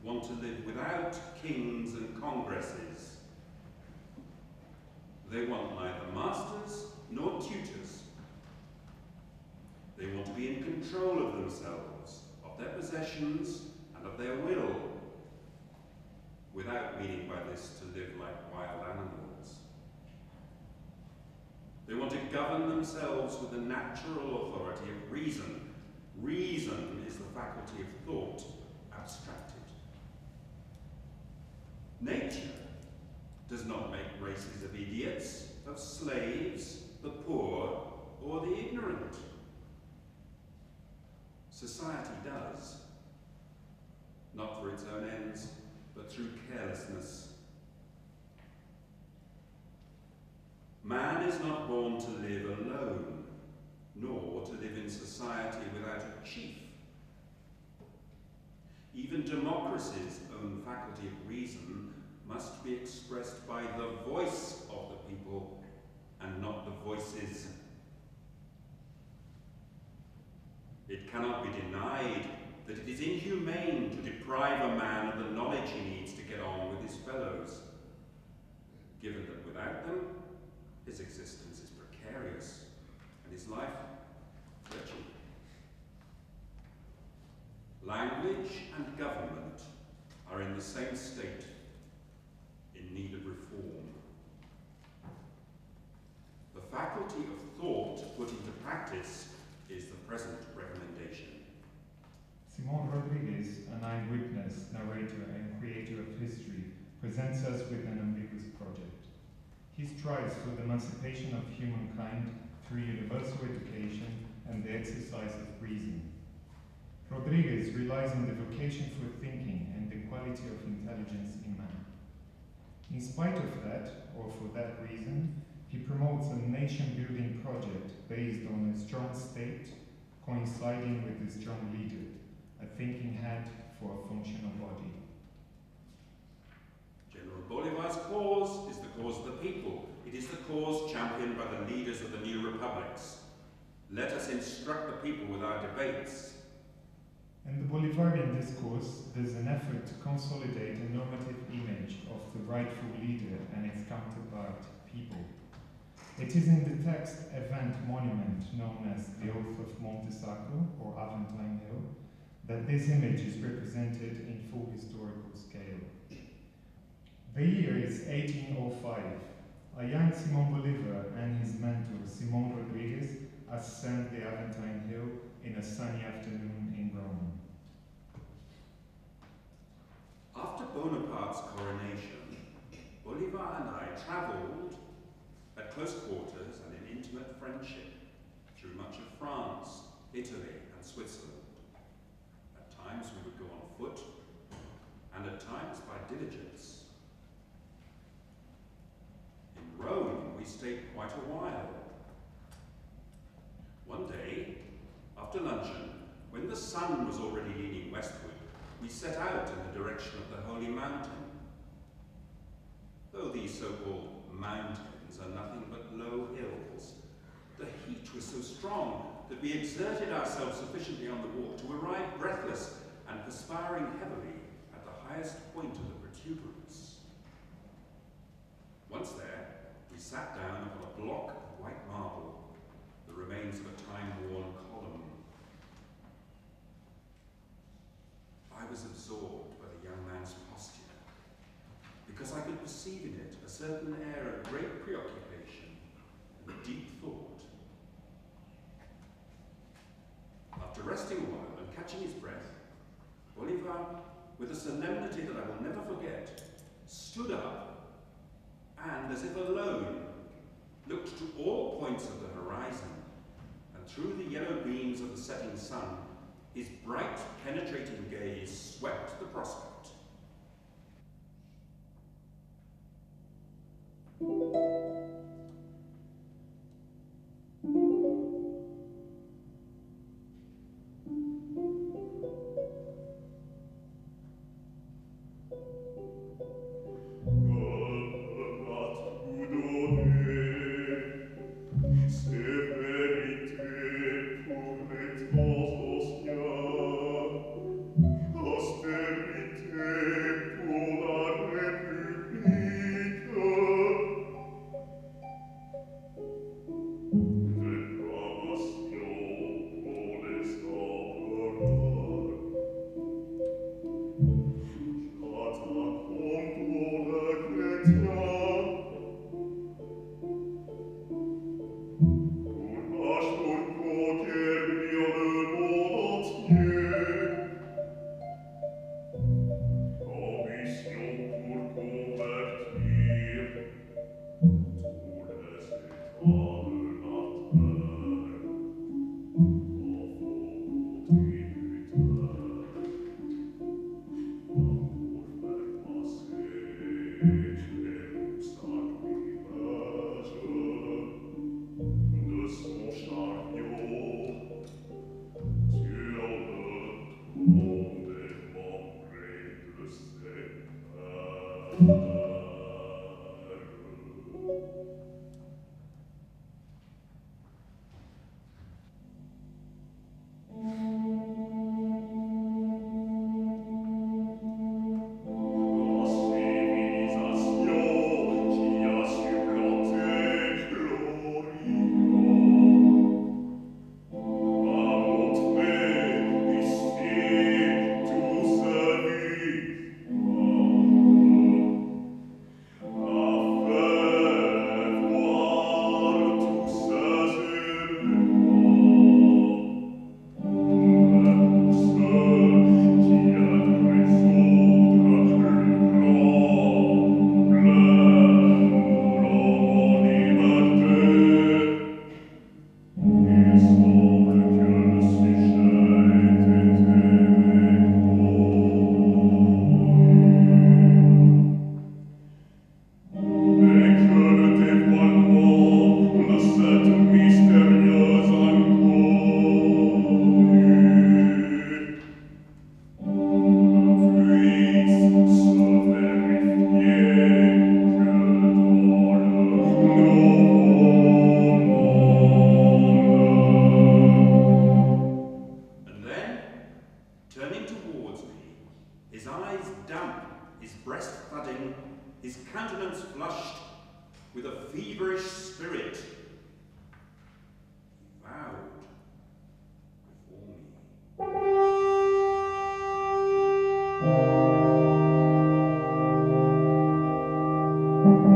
want to live without kings and congresses. They want neither masters nor tutors. They want to be in control of themselves, of their possessions, and of their will, without meaning by this to live like wild animals. They want to govern themselves with the natural authority of reason. Reason is the faculty of thought, abstracted. Nature does not make races of idiots, of slaves, the poor, or the ignorant. Society does, not for its own ends, but through carelessness. Man is not born to live alone, nor to live in society without a chief. Even democracy's own faculty of reason must be expressed by the voice of the people and not the voices. It cannot be denied that it is inhumane to deprive a man of the knowledge he needs to get on with his fellows, given that without them, his existence is precarious and his life wretched. Language and government are in the same state, in need of reform. The faculty of thought put into practice is the present recommendation. Simón Rodriguez, an eyewitness, narrator, and creator of history, presents us with an ambiguous project. He strives for the emancipation of humankind through universal education and the exercise of reason. Rodriguez relies on the vocation for thinking and the quality of intelligence in man. In spite of that, or for that reason, he promotes a nation-building project based on a strong state coinciding with a strong leader, a thinking head for a functional body. General Bolivar's cause is the cause of the people. It is the cause championed by the leaders of the new republics. Let us instruct the people with our debates. In the Bolivarian discourse, there's an effort to consolidate a normative image of the rightful leader and its counterpart, people. It is in the text event monument known as the Oath of Montesacro, or Aventine Hill, that this image is represented in full historical scale. The year is 1805. A young Simón Bolívar and his mentor, Simón Rodriguez, ascend the Aventine Hill in a sunny afternoon in Rome. After Bonaparte's coronation, Bolivar and I travelled at close quarters and in intimate friendship through much of France, Italy, and Switzerland. At times we would go on foot, and at times by diligence. In Rome, we stayed quite a while. One day, after luncheon, when the sun was already leaning westward, we set out in the direction of the Holy Mountain. Though these so-called mountains are nothing but low hills, the heat was so strong that we exerted ourselves sufficiently on the walk to arrive breathless and perspiring heavily at the highest point of the protuberance. Once there, we sat down upon a block of white marble, the remains of a time-worn column. I was absorbed by the young man's posture, because I could perceive in it a certain air of great preoccupation and deep thought. After resting a while and catching his breath, Bolivar, with a solemnity that I will never forget, stood up and, as if alone, looked to all points of the horizon, and through the yellow beams of the setting sun, his bright, penetrating gaze swept the prospect. Austerité his countenance flushed with a feverish spirit. He bowed before me.